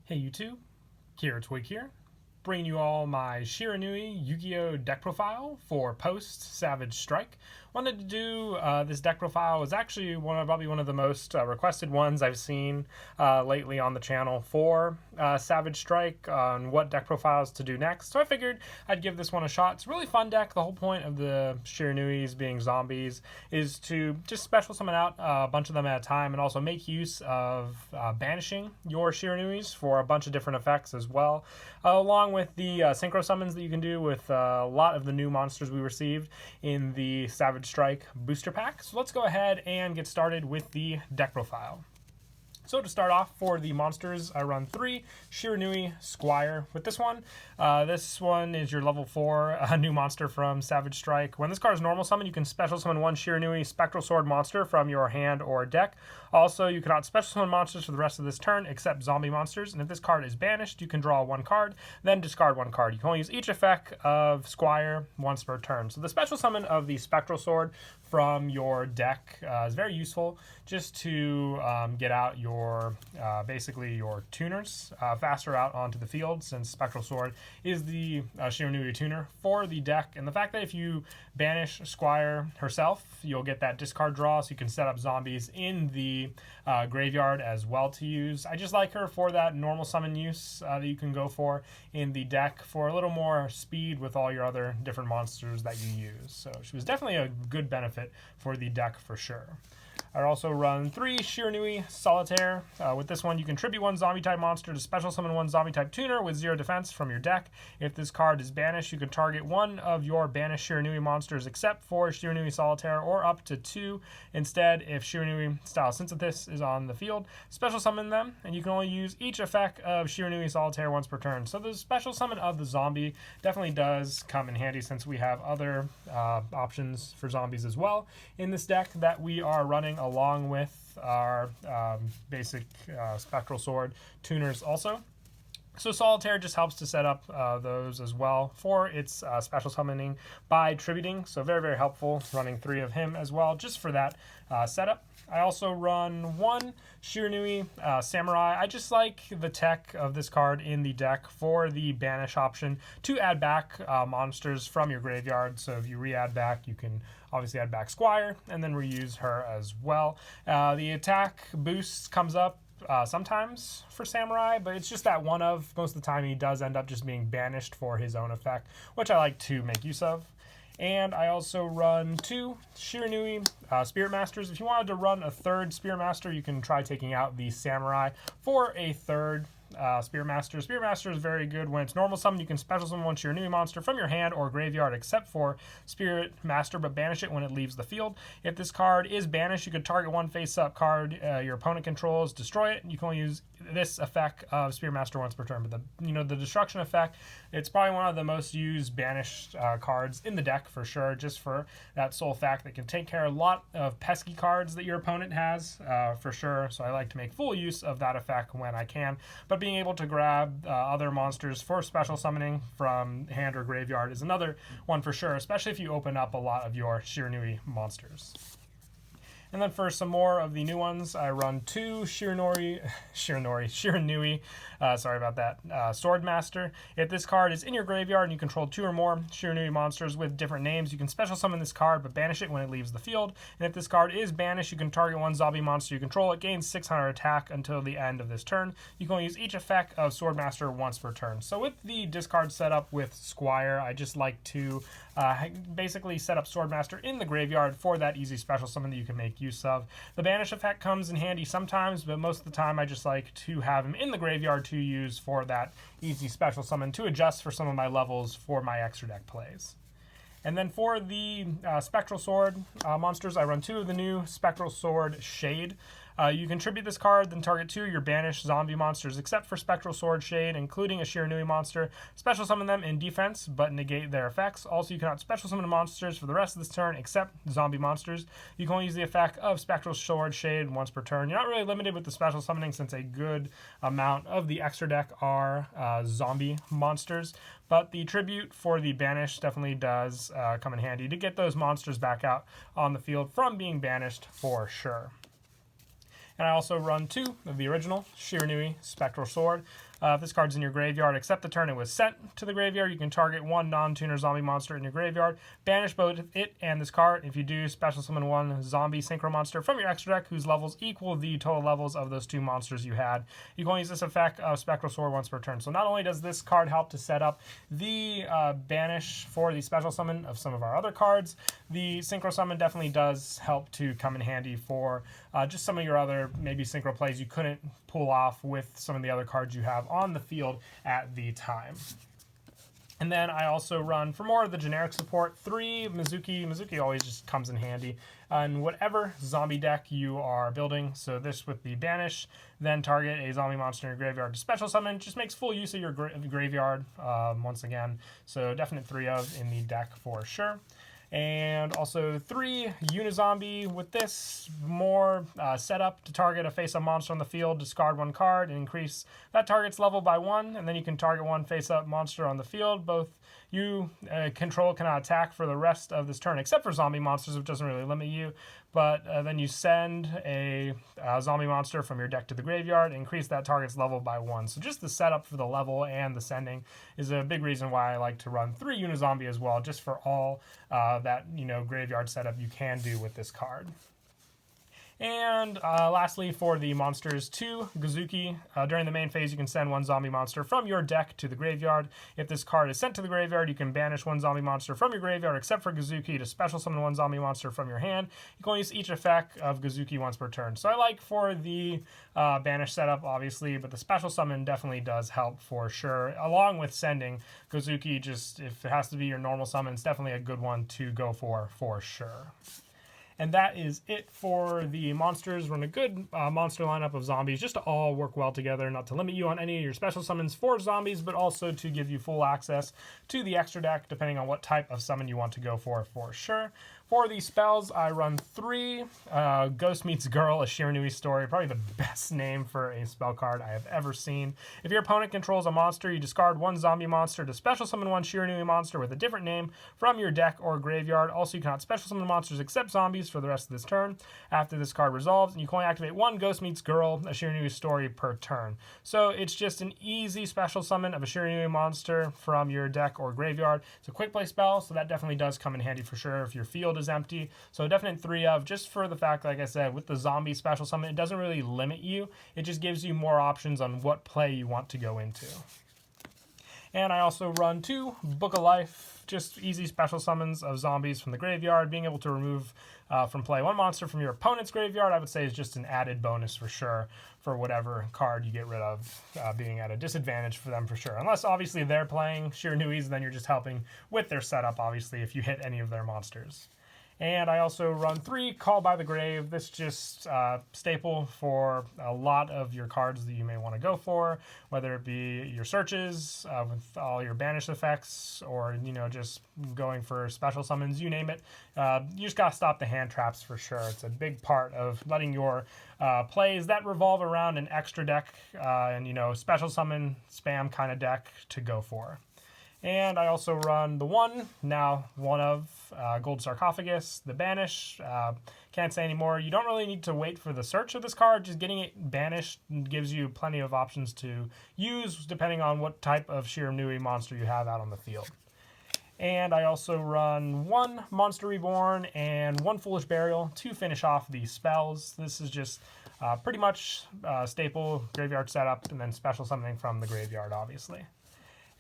Hey YouTube, Kira Twig here, bringing you all my Shiranui Yugioh deck profile for post Savage Strike. Wanted to do this deck profile. It was actually probably one of the most requested ones I've seen lately on the channel for Savage Strike on what deck profiles to do next. So I figured I'd give this one a shot. It's a really fun deck. The whole point of the Shiranuis being zombies is to just special summon out a bunch of them at a time and also make use of banishing your Shiranuis for a bunch of different effects as well, along with the synchro summons that you can do with a lot of the new monsters we received in the Savage Strike booster pack. So let's go ahead and get started with the deck profile. So to start off, for the monsters, I run 3 Shiranui Squire with this one. This one is your level 4 new monster from Savage Strike. When this card is normal summon, you can special summon 1 Shiranui Spectral Sword monster from your hand or deck. Also, you cannot special summon monsters for the rest of this turn except zombie monsters. And if this card is banished, you can draw 1 card, then discard 1 card. You can only use each effect of Squire once per turn. So the special summon of the Spectral Sword from your deck is very useful just to get out your basically your tuners faster out onto the field, since Spectral Sword is the Shiranui tuner for the deck. And the fact that if you banish Squire herself, you'll get that discard draw, so you can set up zombies in the graveyard as well to use. I just like her for that normal summon use that you can go for in the deck for a little more speed with all your other different monsters that you use. So she was definitely a good benefit for the deck for sure. I also run 3 Shiranui Solitaire. With this one, you can tribute 1 zombie-type monster to special summon 1 zombie-type tuner with 0 defense from your deck. If this card is banished, you can target 1 of your banished Shiranui monsters except for Shiranui Solitaire, or up to 2. Instead, if Shiranui Style Synthesis is on the field, special summon them, and you can only use each effect of Shiranui Solitaire once per turn. So the special summon of the zombie definitely does come in handy, since we have other options for zombies as well in this deck that we are running along with our basic Spectral Sword tuners also. So Solitaire just helps to set up those as well for its special summoning by tributing. So very, very helpful running 3 of him as well just for that setup. I also run 1 Shiranui Samurai. I just like the tech of this card in the deck for the banish option to add back monsters from your graveyard. So if you re-add back, you can obviously add back Squire and then reuse her as well. The attack boost comes up sometimes for Samurai, but it's just that one of. Most of the time he does end up just being banished for his own effect, which I like to make use of. And I also run 2 Shiranui Spirit Masters. If you wanted to run a 3rd Spirit Master, you can try taking out the Samurai for a 3rd Spirit Master. Spirit Master is very good when it's normal summon. You can special summon 1 Shiranui monster from your hand or graveyard except for Spirit Master, but banish it when it leaves the field. If this card is banished, you could target 1 face-up card your opponent controls, destroy it. You can only use this effect of Spirit Master once per turn. But the destruction effect, it's probably one of the most used banished cards in the deck for sure, just for that sole fact that can take care of a lot of pesky cards that your opponent has for sure. So I like to make full use of that effect when I can. But being able to grab other monsters for special summoning from hand or graveyard is another one for sure, especially if you open up a lot of your Shiranui monsters. And then for some more of the new ones, I run 2 Shiranui, sorry about that, Swordmaster. If this card is in your graveyard and you control 2 or more Shiranui monsters with different names, you can special summon this card but banish it when it leaves the field. And if this card is banished, you can target 1 zombie monster you control. It gains 600 attack until the end of this turn. You can only use each effect of Swordmaster once per turn. So with the discard setup with Squire, I just like to basically set up Swordmaster in the graveyard for that easy special summon that you can make use of. The banish effect comes in handy sometimes, but most of the time I just like to have him in the graveyard to use for that easy special summon to adjust for some of my levels for my extra deck plays. And then for the Spectral Sword monsters, I run 2 of the new Spectral Sword Shade. You can tribute this card, then target 2 of your banished zombie monsters except for Spectral Sword Shade, including a Shiranui monster. Special summon them in defense, but negate their effects. Also, you cannot special summon monsters for the rest of this turn except zombie monsters. You can only use the effect of Spectral Sword Shade once per turn. You're not really limited with the special summoning, since a good amount of the extra deck are zombie monsters. But the tribute for the banish definitely does come in handy to get those monsters back out on the field from being banished for sure. And I also run 2 of the original Shiranui Spectral Sword. If this card's in your graveyard, except the turn it was sent to the graveyard, you can target one non-tuner zombie monster in your graveyard, banish both it and this card. If you do, special summon one zombie synchro monster from your extra deck whose levels equal the total levels of those two monsters you had. You can only use this effect of Spectral Sword once per turn. So not only does this card help to set up the banish for the special summon of some of our other cards, the synchro summon definitely does help to come in handy for just some of your other maybe synchro plays you couldn't pull off with some of the other cards you have on the field at the time. And then I also run, for more of the generic support, 3 Mizuki. Mizuki always just comes in handy on whatever zombie deck you are building. So this with the banish, then target a zombie monster in your graveyard to special summon. Just makes full use of your graveyard once again. So definite 3 of in the deck for sure. And also 3 Unizombie with this more setup to target a face-up monster on the field, discard 1 card, and increase that target's level by 1, and then you can target 1 face-up monster on the field. Both you control cannot attack for the rest of this turn, except for zombie monsters, which doesn't really limit you. But then you send a zombie monster from your deck to the graveyard, increase that target's level by 1. So just the setup for the level and the sending is a big reason why I like to run 3 Unizombie as well, just for all that graveyard setup you can do with this card. And lastly, for the monsters, 2 Gozuki. During the main phase, you can send 1 zombie monster from your deck to the graveyard. If this card is sent to the graveyard, you can banish 1 zombie monster from your graveyard, except for Gozuki, to special summon 1 zombie monster from your hand. You can only use each effect of Gozuki once per turn. So I like for the banish setup, obviously, but the special summon definitely does help for sure. Along with sending Gozuki, just if it has to be your normal summon, it's definitely a good one to go for sure. And that is it for the monsters. Run a good monster lineup of zombies just to all work well together, not to limit you on any of your special summons for zombies, but also to give you full access to the extra deck, depending on what type of summon you want to go for sure. For these spells, I run 3 Ghost Meets Girl, a Shiranui story, probably the best name for a spell card I have ever seen. If your opponent controls a monster, you discard 1 zombie monster to special summon 1 Shiranui monster with a different name from your deck or graveyard. Also, you cannot special summon monsters except zombies for the rest of this turn. After this card resolves, you can only activate 1 Ghost Meets Girl, a Shiranui story per turn. So it's just an easy special summon of a Shiranui monster from your deck or graveyard. It's a quick play spell, so that definitely does come in handy for sure if your field is empty. So definite 3 of, just for the fact, like I said, with the zombie special summon, it doesn't really limit you. It just gives you more options on what play you want to go into. And I also run 2 Book of Life, just easy special summons of zombies from the graveyard. Being able to remove from play 1 monster from your opponent's graveyard, I would say, is just an added bonus for sure for whatever card you get rid of, being at a disadvantage for them for sure. Unless, obviously, they're playing Shiranuis, then you're just helping with their setup, obviously, if you hit any of their monsters. And I also run 3 Call by the Grave. This just staple for a lot of your cards that you may want to go for, whether it be your searches with all your banish effects, or just going for special summons, you name it. You just gotta stop the hand traps for sure. It's a big part of letting your plays that revolve around an extra deck and special summon spam kind of deck to go for. And I also run the 1 of Gold Sarcophagus, the Banish. Can't say anymore. You don't really need to wait for the search of this card. Just getting it banished gives you plenty of options to use depending on what type of Shiranui monster you have out on the field. And I also run 1 Monster Reborn and 1 Foolish Burial to finish off the spells. This is just pretty much staple graveyard setup and then special summoning from the graveyard, obviously.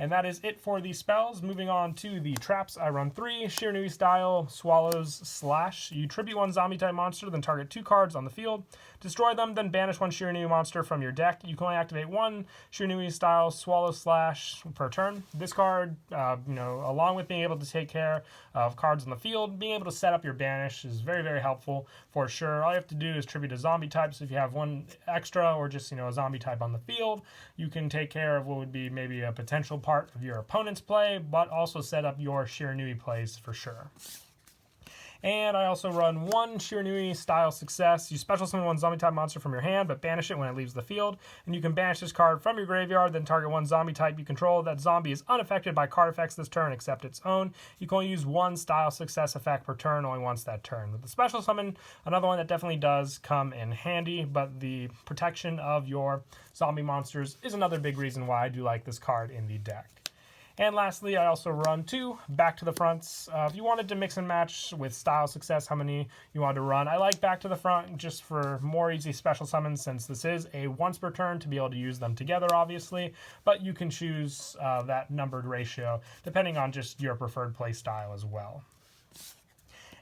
And that is it for the spells. Moving on to the traps, I run 3 Shiranui style Swallows Slash. You tribute 1 zombie type monster, then target 2 cards on the field. Destroy them, then banish 1 Shiranui monster from your deck. You can only activate 1 Shiranui style Swallow Slash per turn. This card, along with being able to take care of cards on the field, being able to set up your banish is very, very helpful for sure. All you have to do is tribute a zombie type. So if you have 1 extra or just, a zombie type on the field, you can take care of what would be maybe a potential part of your opponent's play, but also set up your Shiranui plays for sure. And I also run 1 Shiranui style success. You special summon 1 zombie type monster from your hand, but banish it when it leaves the field. And you can banish this card from your graveyard, then target 1 zombie type you control. That zombie is unaffected by card effects this turn except its own. You can only use 1 style success effect per turn, only once that turn. With the special summon, another one that definitely does come in handy, but the protection of your zombie monsters is another big reason why I do like this card in the deck. And lastly, I also run 2 back to the fronts. If you wanted to mix and match with style success, how many you want to run. I like back to the front just for more easy special summons, since this is a once per turn to be able to use them together, obviously. But you can choose that numbered ratio depending on just your preferred play style as well.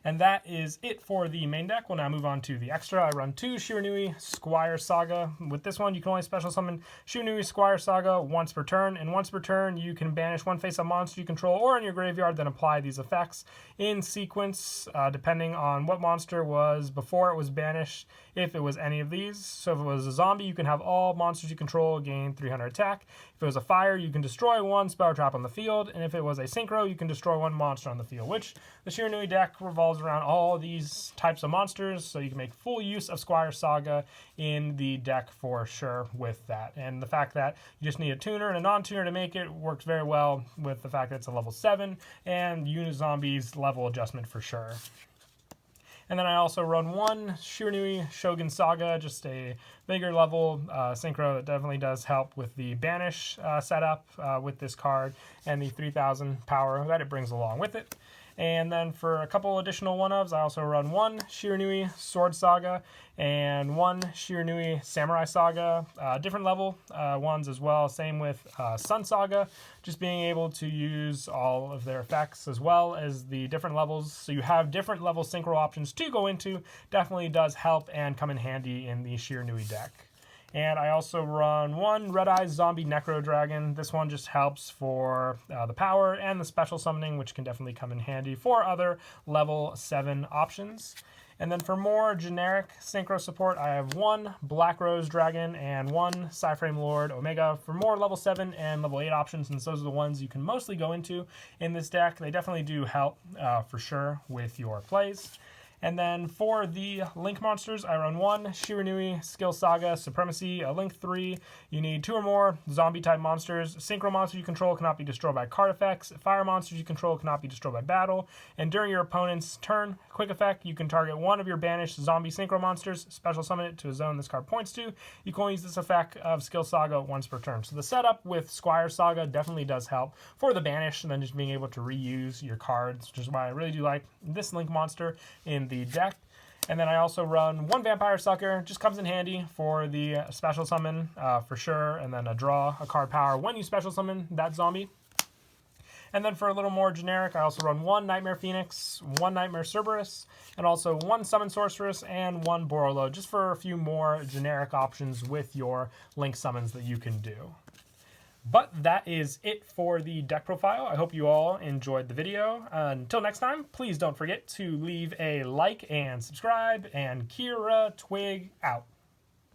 And that is it for the main deck. We'll now move on to the extra. I run 2 Shiranui Squire Saga. With this one, you can only special summon Shiranui Squire Saga once per turn. And once per turn, you can banish 1 face-up monster you control or in your graveyard, then apply these effects in sequence, depending on what monster was before it was banished, if it was any of these. So if it was a zombie, you can have all monsters you control gain 300 attack. If it was a fire, you can destroy 1 spell trap on the field. And if it was a synchro, you can destroy 1 monster on the field, which the Shiranui deck revolves around all these types of monsters, so you can make full use of Squire Saga in the deck for sure with that. And the fact that you just need a tuner and a non-tuner to make it works very well with the fact that it's a level 7 and Unizombies level adjustment for sure. And then I also run 1 Shiranui Shogun Saga, just a bigger level synchro that definitely does help with the banish setup with this card and the 3000 power that it brings along with it. And then for a couple additional one-ofs, I also run 1 Shiranui Sword Saga and 1 Shiranui Samurai Saga. Different level ones as well. Same with Sun Saga, just being able to use all of their effects as well as the different levels. So you have different level synchro options to go into. Definitely does help and come in handy in the Shiranui deck. And I also run 1 Red Eyes Zombie Necro Dragon. This one just helps for the power and the special summoning, which can definitely come in handy for other level 7 options. And then for more generic synchro support, I have 1 Black Rose Dragon and 1 Psyframe Lord Omega for more level 7 and level 8 options, since those are the ones you can mostly go into in this deck. They definitely do help for sure with your plays. And then for the Link monsters, I run 1 Shiranui Skill Saga Supremacy, a Link 3. You need 2 or more zombie-type monsters. Synchro monsters you control cannot be destroyed by card effects. Fire monsters you control cannot be destroyed by battle. And during your opponent's turn, quick effect, you can target 1 of your banished zombie synchro monsters, special summon it to a zone this card points to. You can only use this effect of Skill Saga once per turn. So the setup with Squire Saga definitely does help for the banish, and then just being able to reuse your cards, which is why I really do like this Link monster in the deck. And then I also run 1 Vampire Sucker, just comes in handy for the special summon for sure, and then draw a card power when you special summon that zombie. And then for a little more generic, I also run 1 Nightmare Phoenix, 1 Nightmare Cerberus, and also 1 Summon Sorceress and 1 Borolo, just for a few more generic options with your Link summons that you can do. But that is it for the deck profile. I hope you all enjoyed the video. Until next time, please don't forget to leave a like and subscribe, and Kira Twig out.